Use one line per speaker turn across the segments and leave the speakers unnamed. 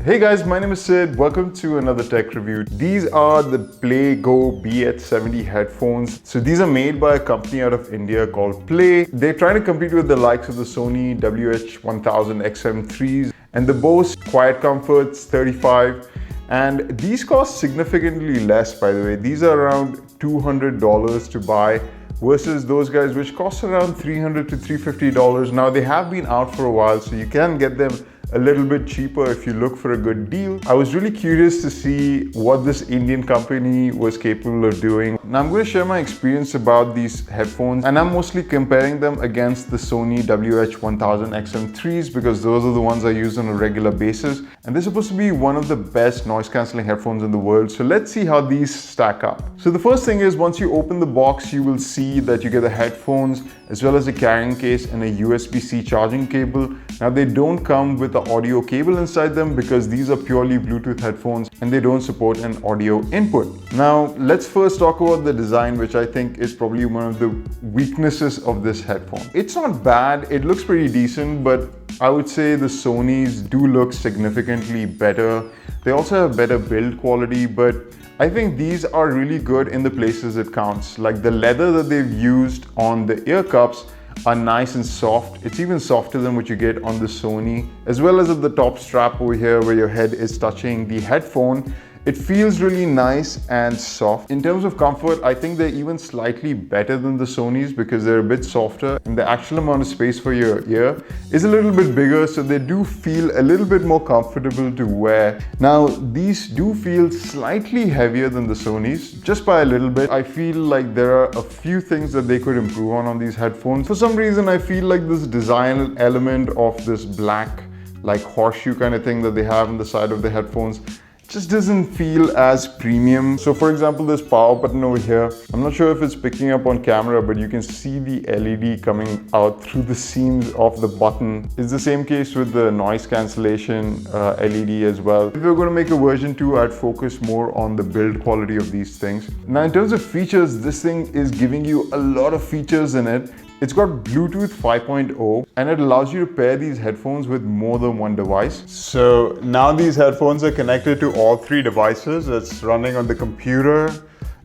Hey guys, my name is Sid. Welcome to another tech review. These are the Play Go BH70 headphones. So these are made by a company out of India called Play. They're trying to compete with the likes of the Sony WH-1000 XM3s and the Bose Quiet Comforts 35. And these cost significantly less, by the way. These are around $200 to buy versus those guys which cost around $300 to $350. Now they have been out for a while, so you can get them a little bit cheaper if you look for a good deal. I was really curious to see what this Indian company was capable of doing. Now I'm going to share my experience about these headphones, and I'm mostly comparing them against the Sony WH-1000 XM3s because those are the ones I use on a regular basis, and they're supposed to be one of the best noise cancelling headphones in the world. So let's see how these stack up. So the first thing is, once you open the box, you will see that you get the headphones as well as a carrying case and a USB-C charging cable. Now they don't come with the audio cable inside them because these are purely Bluetooth headphones and they don't support an audio input. Now let's first talk about the design, which I think is probably one of the weaknesses of this headphone. It's not bad, it looks pretty decent, but I would say the Sonys do look significantly better. They also have better build quality, but I think these are really good in the places it counts. Like the leather that they've used on the ear cups are nice and soft. It's even softer than what you get on the Sony, as well as at the top strap over here where your head is touching the headphone. It feels really nice and soft. In terms of comfort, I think they're even slightly better than the Sonys because they're a bit softer and the actual amount of space for your ear is a little bit bigger, so they do feel a little bit more comfortable to wear. Now, these do feel slightly heavier than the Sonys, just by a little bit. I feel like there are a few things that they could improve on these headphones. For some reason, I feel like this design element of this black, like horseshoe kind of thing that they have on the side of the headphones just doesn't feel as premium. So for example, this power button over here, I'm not sure if it's picking up on camera, but you can see the LED coming out through the seams of the button. It's the same case with the noise cancellation LED as well. If we're going to make a version 2, I'd focus more on the build quality of these things. Now in terms of features, this thing is giving you a lot of features in it. It's got Bluetooth 5.0 and it allows you to pair these headphones with more than one device. So now these headphones are connected to all 3 devices. It's running on the computer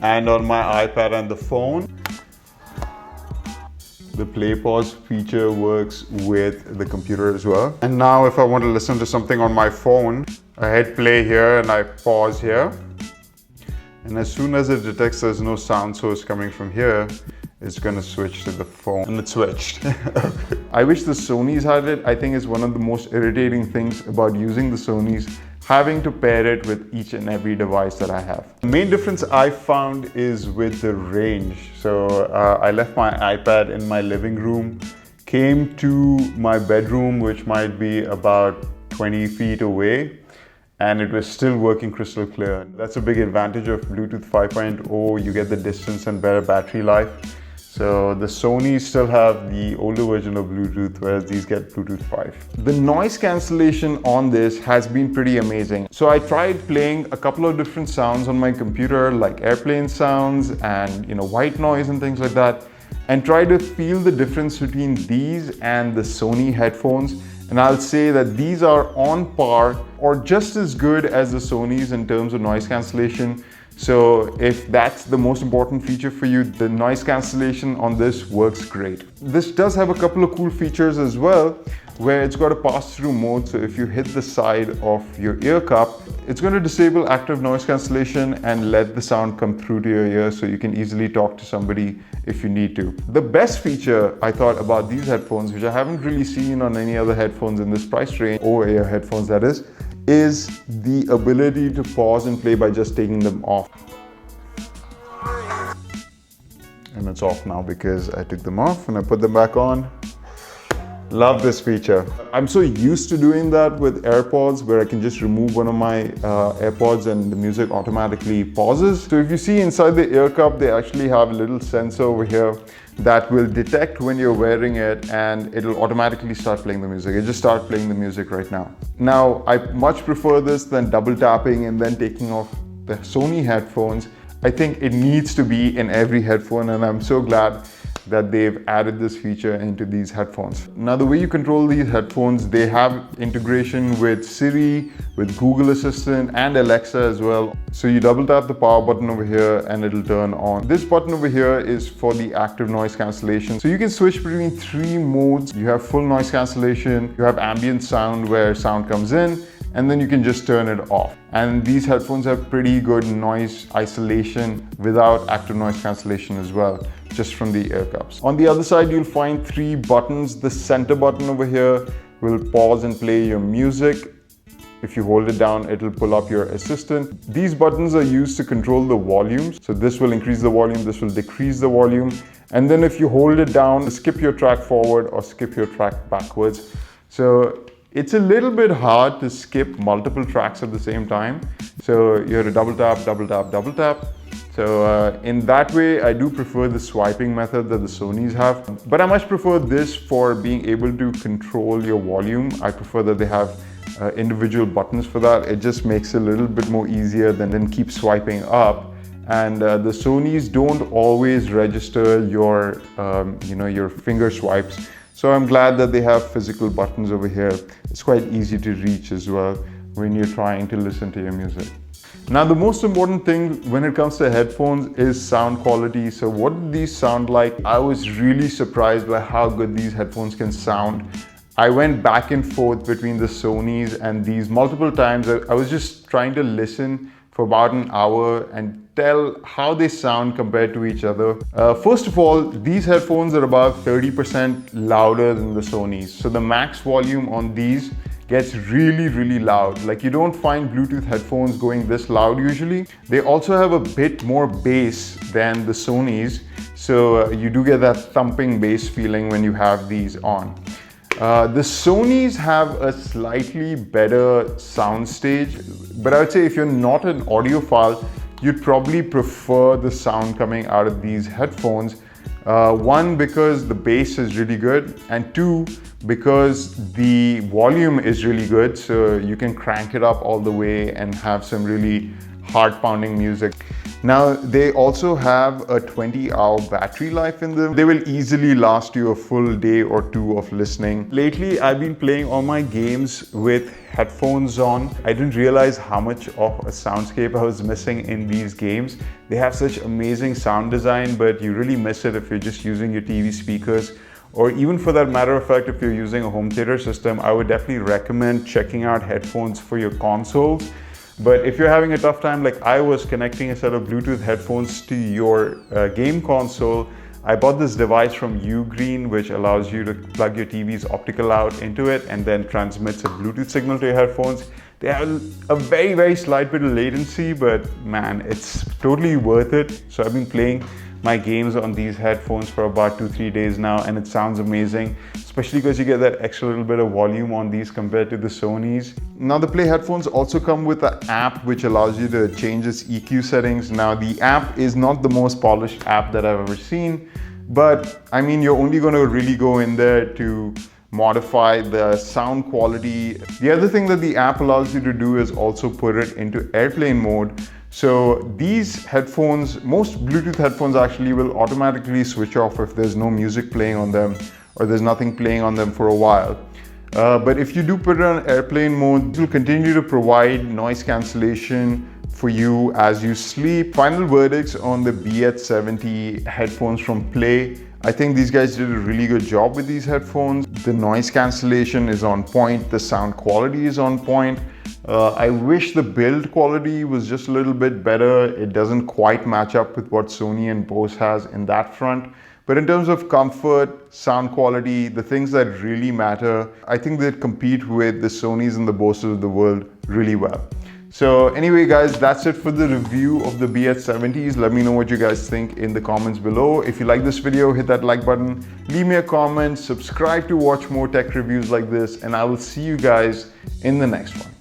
and on my iPad and the phone. The play pause feature works with the computer as well. And now if I want to listen to something on my phone, I hit play here and I pause here. And as soon as it detects there's no sound source coming from here, it's going to switch to the phone, and it switched. I wish the Sonys had it. I think it's one of the most irritating things about using the Sonys, having to pair it with each and every device that I have. The main difference I found is with the range. So I left my iPad in my living room, came to my bedroom, which might be about 20 feet away, and it was still working crystal clear. That's a big advantage of Bluetooth 5.0. You get the distance and better battery life. So the Sonys still have the older version of Bluetooth, whereas these get Bluetooth 5. The noise cancellation on this has been pretty amazing. So I tried playing a couple of different sounds on my computer, like airplane sounds and white noise and things like that, and tried to feel the difference between these and the Sony headphones. And I'll say that these are on par or just as good as the Sonys in terms of noise cancellation. So if that's the most important feature for you, the noise cancellation on this works great. This does have a couple of cool features as well, where it's got a pass-through mode. So if you hit the side of your ear cup, it's going to disable active noise cancellation and let the sound come through to your ear so you can easily talk to somebody if you need to. The best feature I thought about these headphones, which I haven't really seen on any other headphones in this price range, over-ear headphones that is the ability to pause and play by just taking them off. And it's off now because I took them off and I put them back on. Love this feature. I'm so used to doing that with AirPods, where I can just remove one of my AirPods and the music automatically pauses. So if you see inside the ear cup, they actually have a little sensor over here that will detect when you're wearing it and it'll automatically start playing the music. It just started playing the music right now. Now, I much prefer this than double tapping and then taking off the Sony headphones. I think it needs to be in every headphone, and I'm so glad that they've added this feature into these headphones. Now, the way you control these headphones, they have integration with Siri, with Google Assistant and Alexa as well. So you double tap the power button over here and it'll turn on. This button over here is for the active noise cancellation. So you can switch between 3 modes. You have full noise cancellation, you have ambient sound where sound comes in, and then you can just turn it off. And these headphones have pretty good noise isolation without active noise cancellation as well, just from the ear cups. On the other side, you'll find 3 buttons. The center button over here will pause and play your music. If you hold it down, it'll pull up your assistant. These buttons are used to control the volume. So this will increase the volume, this will decrease the volume. And then if you hold it down, skip your track forward or skip your track backwards. So it's a little bit hard to skip multiple tracks at the same time. So you have to double tap, double tap, double tap. So in that way, I do prefer the swiping method that the Sonys have. But I much prefer this for being able to control your volume. I prefer that they have individual buttons for that. It just makes it a little bit more easier than keep swiping up. And the Sonys don't always register your, your finger swipes. So I'm glad that they have physical buttons over here. It's quite easy to reach as well when you're trying to listen to your music. Now, the most important thing when it comes to headphones is sound quality. So what do these sound like? I was really surprised by how good these headphones can sound. I went back and forth between the Sonys and these multiple times. I was just trying to listen for about an hour and tell how they sound compared to each other. First of all, these headphones are about 30% louder than the Sonys. So the max volume on these gets really, really loud. Like, you don't find Bluetooth headphones going this loud usually. They also have a bit more bass than the Sonys. So you do get that thumping bass feeling when you have these on. The Sonys have a slightly better soundstage, but I would say if you're not an audiophile, you'd probably prefer the sound coming out of these headphones. One, because the bass is really good, and 2, because the volume is really good, so you can crank it up all the way and have some really heart-pounding music. Now, they also have a 20-hour battery life in them. They will easily last you a full day or 2 of listening. Lately, I've been playing all my games with headphones on. I didn't realize how much of a soundscape I was missing in these games. They have such amazing sound design, but you really miss it if you're just using your TV speakers. Or even for that matter of fact, if you're using a home theater system, I would definitely recommend checking out headphones for your consoles. But if you're having a tough time, like I was, connecting a set of Bluetooth headphones to your game console, I bought this device from Ugreen, which allows you to plug your TV's optical out into it and then transmits a Bluetooth signal to your headphones. They have a very, very slight bit of latency, but man, it's totally worth it. So I've been playing my games on these headphones for about 2-3 days now, and it sounds amazing, especially because you get that extra little bit of volume on these compared to the Sonys. Now, the Play headphones also come with an app which allows you to change its EQ settings. Now, the app is not the most polished app that I've ever seen, but I mean, you're only going to really go in there to modify the sound quality. The other thing that the app allows you to do is also put it into airplane mode. So these headphones, most Bluetooth headphones actually will automatically switch off if there's no music playing on them or there's nothing playing on them for a while. But if you do put it on airplane mode, it will continue to provide noise cancellation for you as you sleep. Final verdicts on the BH70 headphones from Play. I think these guys did a really good job with these headphones. The noise cancellation is on point, the sound quality is on point. I wish the build quality was just a little bit better. It doesn't quite match up with what Sony and Bose has in that front. But in terms of comfort, sound quality, the things that really matter, I think they compete with the Sonys and the Boses of the world really well. So anyway, guys, that's it for the review of the BH70s. Let me know what you guys think in the comments below. If you like this video, hit that like button, leave me a comment, subscribe to watch more tech reviews like this, and I will see you guys in the next one.